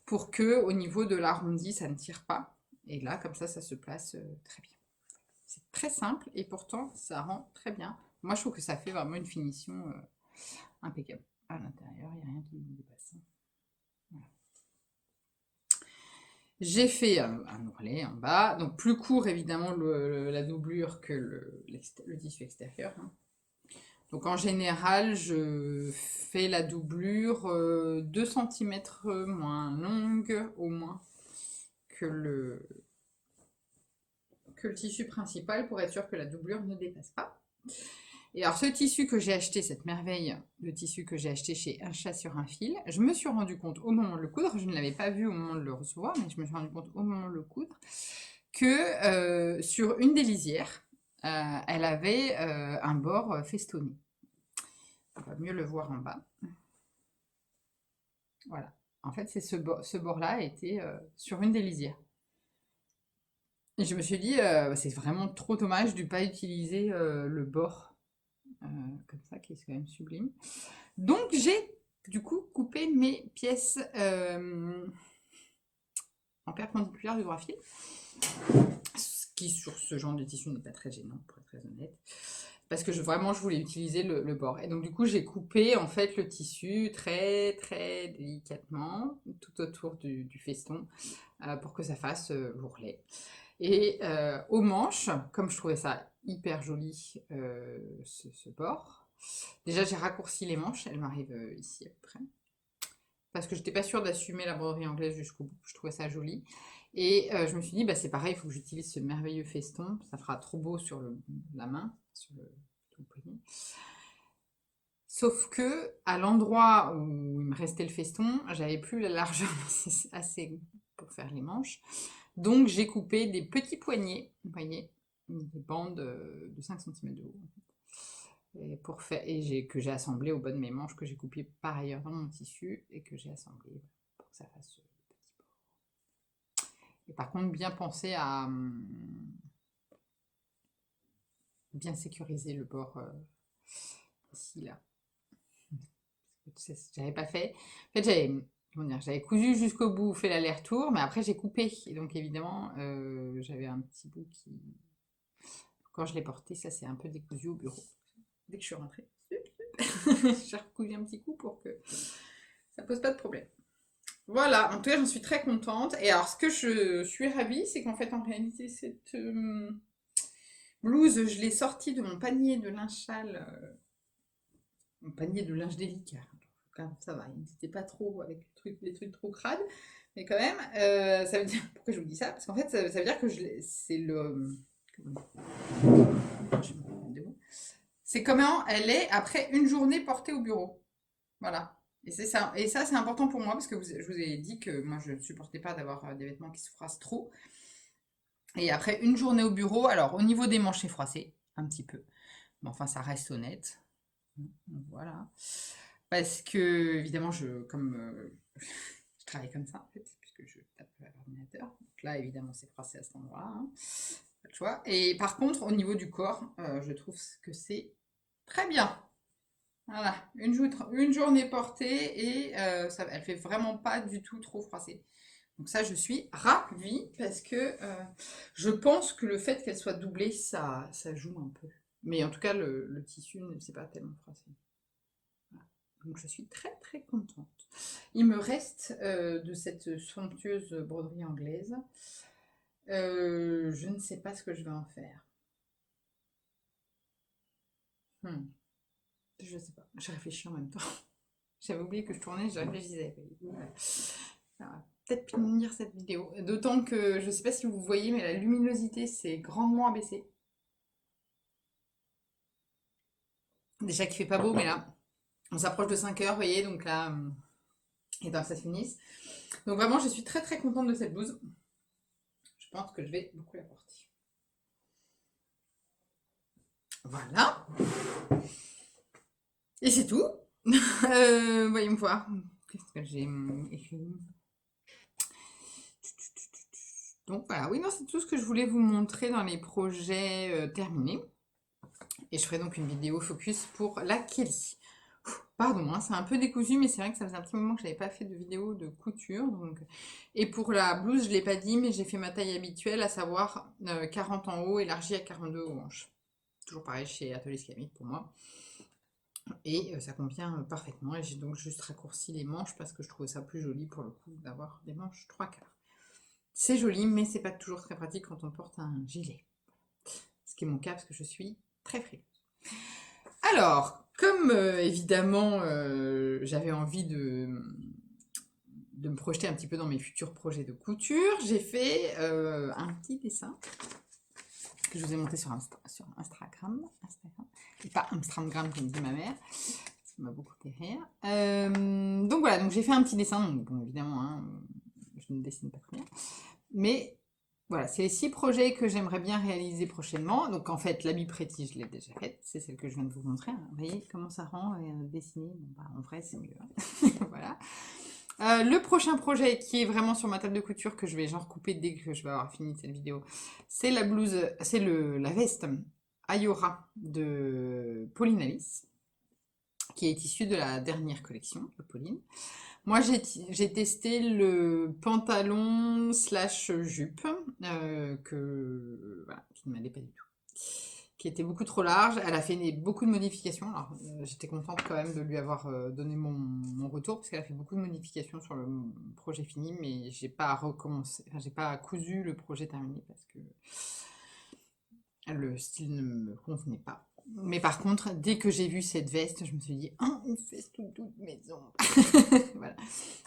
pour que au niveau de l'arrondi, ça ne tire pas. Et là, comme ça se place très bien. C'est très simple et pourtant, ça rend très bien. Moi, je trouve que ça fait vraiment une finition impeccable. À l'intérieur, il n'y a rien qui me dépasse. Voilà. J'ai fait un ourlet en bas, donc plus court évidemment la doublure que le tissu extérieur. Hein. Donc en général, je fais la doublure 2 cm moins longue au moins que le tissu principal pour être sûr que la doublure ne dépasse pas. Et alors ce tissu que j'ai acheté, cette merveille de tissu que j'ai acheté chez Un Chat sur un fil, je me suis rendu compte au moment de le coudre, je ne l'avais pas vu au moment de le recevoir, mais je me suis rendu compte au moment de le coudre, que sur une des lisières, elle avait un bord festonné. On va mieux le voir en bas. Voilà. En fait, c'est ce bord-là était sur une des lisières. Et je me suis dit, c'est vraiment trop dommage de ne pas utiliser le bord comme ça, qui est quand même sublime. Donc, j'ai du coup coupé mes pièces en perpendiculaire du droit fil. Ce qui, sur ce genre de tissu, n'est pas très gênant, pour être très honnête. Parce que vraiment, je voulais utiliser le bord. Et donc, du coup, j'ai coupé en fait le tissu très, très délicatement tout autour du feston pour que ça fasse l'ourlet. Et aux manches, comme je trouvais ça hyper joli, ce bord, déjà j'ai raccourci les manches, elles m'arrivent ici à peu près, parce que j'étais pas sûre d'assumer la broderie anglaise jusqu'au bout, je trouvais ça joli. Et je me suis dit, bah, c'est pareil, il faut que j'utilise ce merveilleux feston, ça fera trop beau sur la main, sur le poignet. Sauf que à l'endroit où il me restait le feston, j'avais plus la largeur assez pour faire les manches. Donc j'ai coupé des petits poignets, vous voyez, des bandes de 5 cm de haut. Et que j'ai assemblé au bas de mes manches, que j'ai coupé par ailleurs dans mon tissu et que j'ai assemblé pour que ça fasse ce petit bord. Et par contre, bien penser à bien sécuriser le bord ici, là. J'avais pas fait. En fait, j'avais cousu jusqu'au bout, fait l'aller-retour, mais après j'ai coupé. Et donc évidemment, j'avais un petit bout qui... Quand je l'ai porté, ça s'est un peu décousu au bureau. Dès que je suis rentrée, j'ai recousu un petit coup pour que ça pose pas de problème. Voilà, en tout cas, j'en suis très contente. Et alors, ce que je suis ravie, c'est qu'en fait, en réalité, cette blouse, je l'ai sortie de mon panier de linge sale, mon panier de linge délicat. Ça va, il n'était pas trop avec les trucs trop crades. Mais quand même, ça veut dire. Pourquoi je vous dis ça? Parce qu'en fait, ça veut dire que c'est le. C'est comment elle est après une journée portée au bureau. Voilà. Et c'est ça. Et ça, c'est important pour moi parce que je vous ai dit que moi, je ne supportais pas d'avoir des vêtements qui se froissent trop. Et après une journée au bureau, alors au niveau des manches, c'est froissé, un petit peu. Mais enfin, ça reste honnête. Voilà. Parce que, évidemment, comme je travaille comme ça, en fait, puisque je tape à l'ordinateur. Donc là, évidemment, c'est froissé à cet endroit. Hein. tu vois. Et par contre, au niveau du corps, je trouve que c'est très bien. Voilà, une journée portée et ça, elle fait vraiment pas du tout trop froissée. Donc ça, je suis ravie parce que je pense que le fait qu'elle soit doublée, ça joue un peu. Mais en tout cas, le tissu ne s'est pas tellement froissé. Voilà. Donc je suis très très contente. Il me reste de cette somptueuse broderie anglaise. Je ne sais pas ce que je vais en faire. Hmm, je sais pas. Je réfléchis en même temps. J'avais oublié que je tournais, je réfléchissais. Ouais. Ça va peut-être finir cette vidéo. D'autant que je sais pas si vous voyez, mais la luminosité s'est grandement abaissée. Déjà qu'il fait pas beau, mais là, on s'approche de 5 heures, vous voyez, donc là, et ben ça se finisse. Donc vraiment, je suis très très contente de cette blouse. Je pense que je vais beaucoup la porter. Voilà. Et c'est tout. Voyons voir. Qu'est-ce que j'ai écrit? Donc voilà, oui, non, c'est tout ce que je voulais vous montrer dans les projets terminés. Et je ferai donc une vidéo focus pour la Kelly. Pardon, hein, c'est un peu décousu, mais c'est vrai que ça faisait un petit moment que je n'avais pas fait de vidéo de couture. Donc... Et pour la blouse, je ne l'ai pas dit, mais j'ai fait ma taille habituelle, à savoir 40 en haut, élargie à 42 aux hanches. Toujours pareil chez Atelier Scamit pour moi. Et ça convient parfaitement. Et j'ai donc juste raccourci les manches parce que je trouvais ça plus joli pour le coup d'avoir des manches 3/4. C'est joli, mais c'est pas toujours très pratique quand on porte un gilet. Ce qui est mon cas parce que je suis très frileuse. Alors, comme évidemment j'avais envie de me projeter un petit peu dans mes futurs projets de couture, j'ai fait un petit dessin que je vous ai monté sur Instagram, et pas Instagram comme dit ma mère. Ça m'a beaucoup fait rire. Donc voilà, donc j'ai fait un petit dessin. Donc, bon, évidemment, hein, je ne dessine pas très bien. Mais voilà, c'est les 6 projets que j'aimerais bien réaliser prochainement. Donc en fait, l'habit Pretty, je l'ai déjà faite. C'est celle que je viens de vous montrer. Hein. Vous voyez comment ça rend dessiner. Bon, bah, en vrai, c'est mieux. Hein. Voilà. Le prochain projet qui est vraiment sur ma table de couture que je vais genre couper dès que je vais avoir fini cette vidéo, c'est la blouse, c'est la veste Ayora de Pauline Alice, qui est issue de la dernière collection de Pauline. Moi, j'ai testé le pantalon slash jupe voilà, qui ne m'allait pas du tout, qui était beaucoup trop large. Elle a fait beaucoup de modifications. Alors, j'étais contente quand même de lui avoir donné mon retour parce qu'elle a fait beaucoup de modifications sur le projet fini, mais j'ai pas recommencé, enfin, j'ai pas cousu le projet terminé parce que le style ne me convenait pas. Mais par contre, dès que j'ai vu cette veste, je me suis dit, oh, une veste toute maison. Voilà.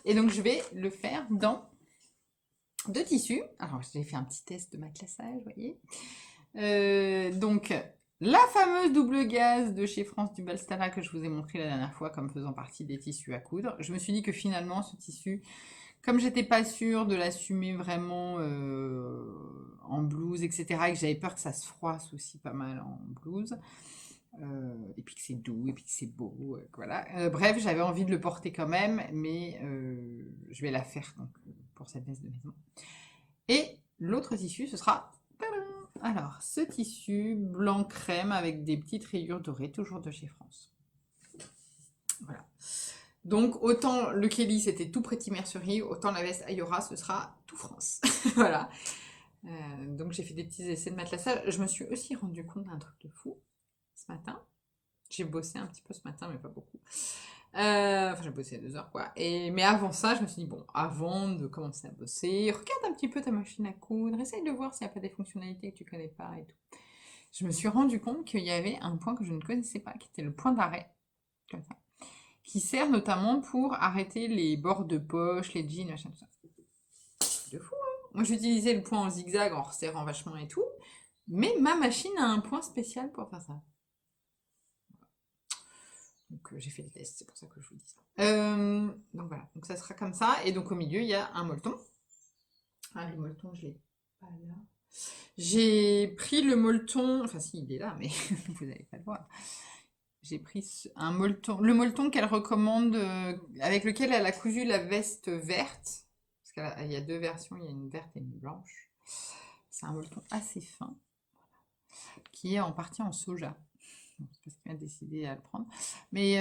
Et donc, je vais le faire dans 2 tissus. Alors, j'ai fait un petit test de matelassage, vous voyez. Donc, la fameuse double gaze de chez France du Balstara que je vous ai montré la dernière fois comme faisant partie des tissus à coudre. Je me suis dit que finalement, ce tissu, comme j'étais pas sûre de l'assumer vraiment en blouse, etc., et que j'avais peur que ça se froisse aussi pas mal en blouse, et puis que c'est doux, et puis que c'est beau, voilà. Bref, j'avais envie de le porter quand même, mais je vais la faire donc, pour cette veste de maison. Et l'autre tissu, ce sera... Alors, ce tissu blanc crème avec des petites rayures dorées, toujours de chez France. Voilà. Donc, autant le Kelly, c'était tout Pretty Mercerie, autant la veste Ayora, ce sera tout France. Voilà. Donc, j'ai fait des petits essais de matelassage. Je me suis aussi rendu compte d'un truc de fou ce matin. J'ai bossé un petit peu ce matin, mais pas beaucoup. Enfin, j'ai bossé 2 heures, quoi. Mais avant ça, je me suis dit, bon, avant de commencer à bosser, regarde un petit peu ta machine à coudre, essaye de voir s'il n'y a pas des fonctionnalités que tu connais pas et tout. Je me suis rendu compte qu'il y avait un point que je ne connaissais pas, qui était le point d'arrêt, comme ça, qui sert notamment pour arrêter les bords de poche, les jeans, machin, tout ça. C'est de fou, hein. Moi, j'utilisais le point en zigzag en resserrant vachement et tout, mais ma machine a un point spécial pour faire ça. Donc j'ai fait le test, c'est pour ça que je vous dis ça. Donc voilà, donc ça sera comme ça. Et donc au milieu, il y a un molleton. Ah, le molleton, je l'ai pas là. J'ai pris le molleton, enfin si, il est là, mais vous n'allez pas le voir. J'ai pris un molleton, le molleton qu'elle recommande, avec lequel elle a cousu la veste verte. Parce qu'il y a 2 versions, il y a une verte et une blanche. C'est un molleton assez fin. qui est en partie en soja. Bon, c'est parce qu'il a décidé à le prendre. Mais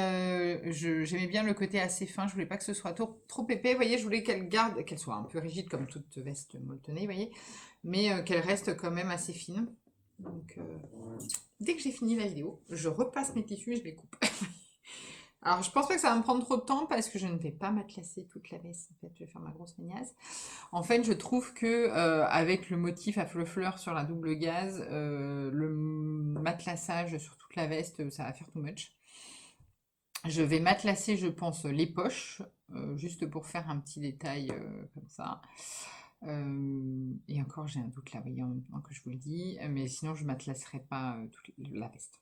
j'aimais bien le côté assez fin. Je voulais pas que ce soit trop épais. Vous voyez, je voulais qu'elle soit un peu rigide comme toute veste molletonnée, vous voyez, mais qu'elle reste quand même assez fine. Donc, dès que j'ai fini la vidéo, je repasse mes tissus et je les coupe. Alors, je pense pas que ça va me prendre trop de temps parce que je ne vais pas matelasser toute la veste. En fait, je vais faire ma grosse feignasse. En fait, je trouve que avec le motif à fleurs sur la double gaze, le matelassage sur toute la veste, ça va faire too much. Je vais matelasser, je pense, les poches, juste pour faire un petit détail comme ça. Et encore, j'ai un doute là, voyez, en même temps que je vous le dis. Mais sinon, je matelasserai pas toute la veste.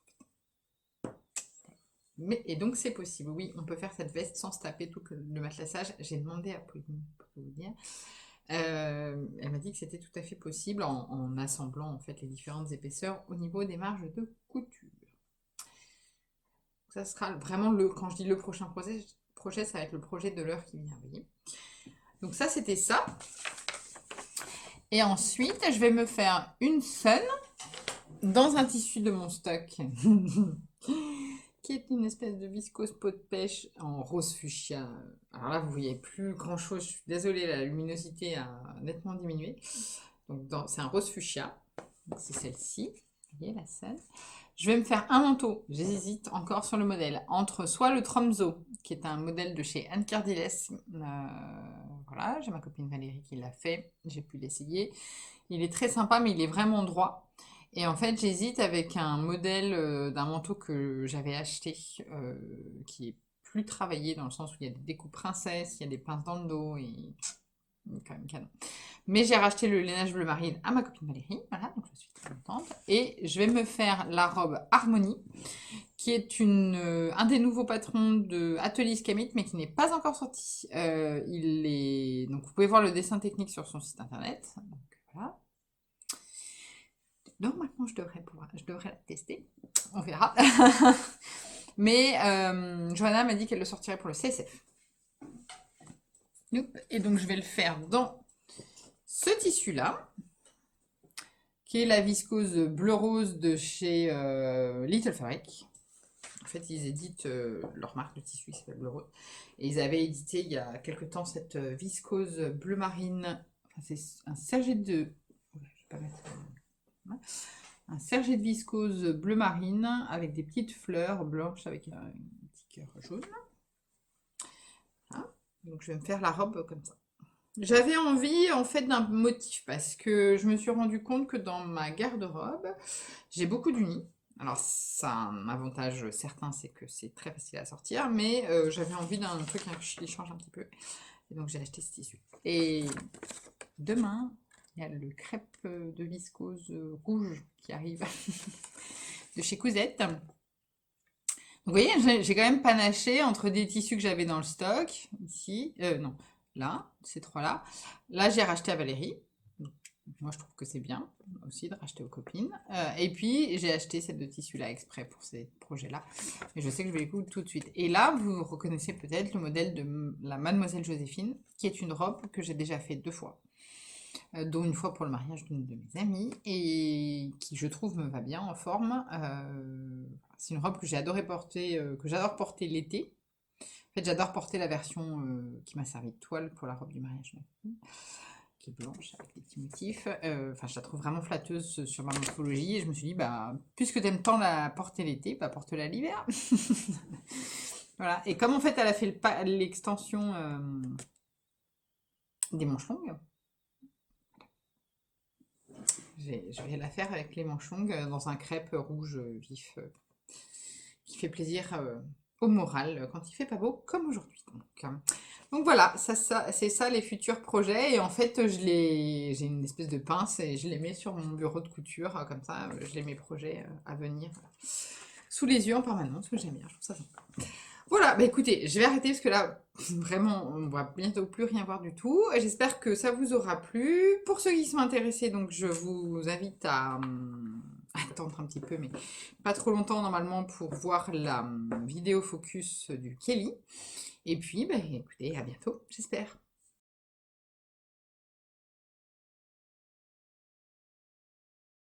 Et donc c'est possible, oui, on peut faire cette veste sans se taper tout le matelassage. J'ai demandé à Pauline pour vous dire. Elle m'a dit que c'était tout à fait possible en assemblant en fait les différentes épaisseurs au niveau des marges de couture. Ça sera vraiment quand je dis le prochain projet, ça va être le projet de l'heure qui vient, vous voyez. Donc ça c'était ça. Et ensuite je vais me faire une scène dans un tissu de mon stock. Qui est une espèce de viscose peau de pêche en rose fuchsia. Alors là, vous voyez plus grand chose. Je suis désolée, la luminosité a nettement diminué. Donc c'est un rose fuchsia. C'est celle-ci. Vous voyez la scène. Je vais me faire un manteau. J'hésite encore sur le modèle entre soit le Tromso, qui est un modèle de chez Anne Cardiles. Voilà, j'ai ma copine Valérie qui l'a fait. J'ai pu l'essayer. Il est très sympa, mais il est vraiment droit. Et en fait, j'hésite avec un modèle d'un manteau que j'avais acheté, qui est plus travaillé dans le sens où il y a des découpes princesses, il y a des pinces dans le dos, et il est quand même canon. Mais j'ai racheté le lainage bleu marine à ma copine Valérie, voilà, donc je suis très contente. Et je vais me faire la robe Harmonie, qui est un des nouveaux patrons de Atelier Scamit, mais qui n'est pas encore sorti. Donc vous pouvez voir le dessin technique sur son site internet. Donc, voilà. Normalement, je devrais la tester. On verra. Mais Johanna m'a dit qu'elle le sortirait pour le CSF. Et donc, je vais le faire dans ce tissu-là, qui est la viscose bleu-rose de chez Little Fabric. En fait, ils éditent leur marque de tissu qui s'appelle Bleu Rose. Et ils avaient édité il y a quelque temps cette viscose bleu marine. Enfin, c'est un serget de... Je vais pas mettre... Un serget de viscose bleu marine avec des petites fleurs blanches avec un petit cœur jaune. Voilà. Donc je vais me faire la robe comme ça. J'avais envie en fait d'un motif parce que je me suis rendu compte que dans ma garde-robe, j'ai beaucoup d'unis. Alors ça a un avantage certain, c'est que c'est très facile à sortir, mais j'avais envie d'un truc qui change un petit peu. Et donc j'ai acheté ce tissu. Et demain, il y a le crêpe de viscose rouge qui arrive de chez Cousette. Donc, vous voyez, j'ai quand même panaché entre des tissus que j'avais dans le stock, ici, non, là, ces trois-là. Là, j'ai racheté à Valérie. Moi, je trouve que c'est bien aussi de racheter aux copines. Et puis, j'ai acheté ces deux tissus-là exprès pour ces projets-là. Et je sais que je vais les coudre tout de suite. Et là, vous reconnaissez peut-être le modèle de la Mademoiselle Joséphine, qui est une robe que j'ai déjà fait 2 fois. Dont une fois pour le mariage d'une de mes amies, et qui, je trouve, me va bien en forme. C'est une robe que j'ai adoré porter, que j'adore porter l'été. En fait, j'adore porter la version qui m'a servi de toile pour la robe du mariage, qui est blanche avec des petits motifs. Enfin, je la trouve vraiment flatteuse sur ma morphologie, et je me suis dit, bah, puisque t'aimes tant la porter l'été, bah, porte-la l'hiver. Voilà. Et comme en fait, elle a fait l'extension des manches longues, je vais la faire avec les manches longues dans un crêpe rouge vif qui fait plaisir au moral quand il fait pas beau comme aujourd'hui. Donc voilà, c'est ça les futurs projets. Et en fait, j'ai une espèce de pince et je les mets sur mon bureau de couture. Comme ça, je les mets projets à venir sous les yeux en permanence, que j'aime bien. Je trouve ça sympa. Voilà, bah écoutez, je vais arrêter parce que là, vraiment, on va bientôt plus rien voir du tout. J'espère que ça vous aura plu. Pour ceux qui sont intéressés, donc je vous invite à attendre un petit peu, mais pas trop longtemps normalement pour voir la vidéo focus du Kelly. Et puis, bah, écoutez, à bientôt, j'espère.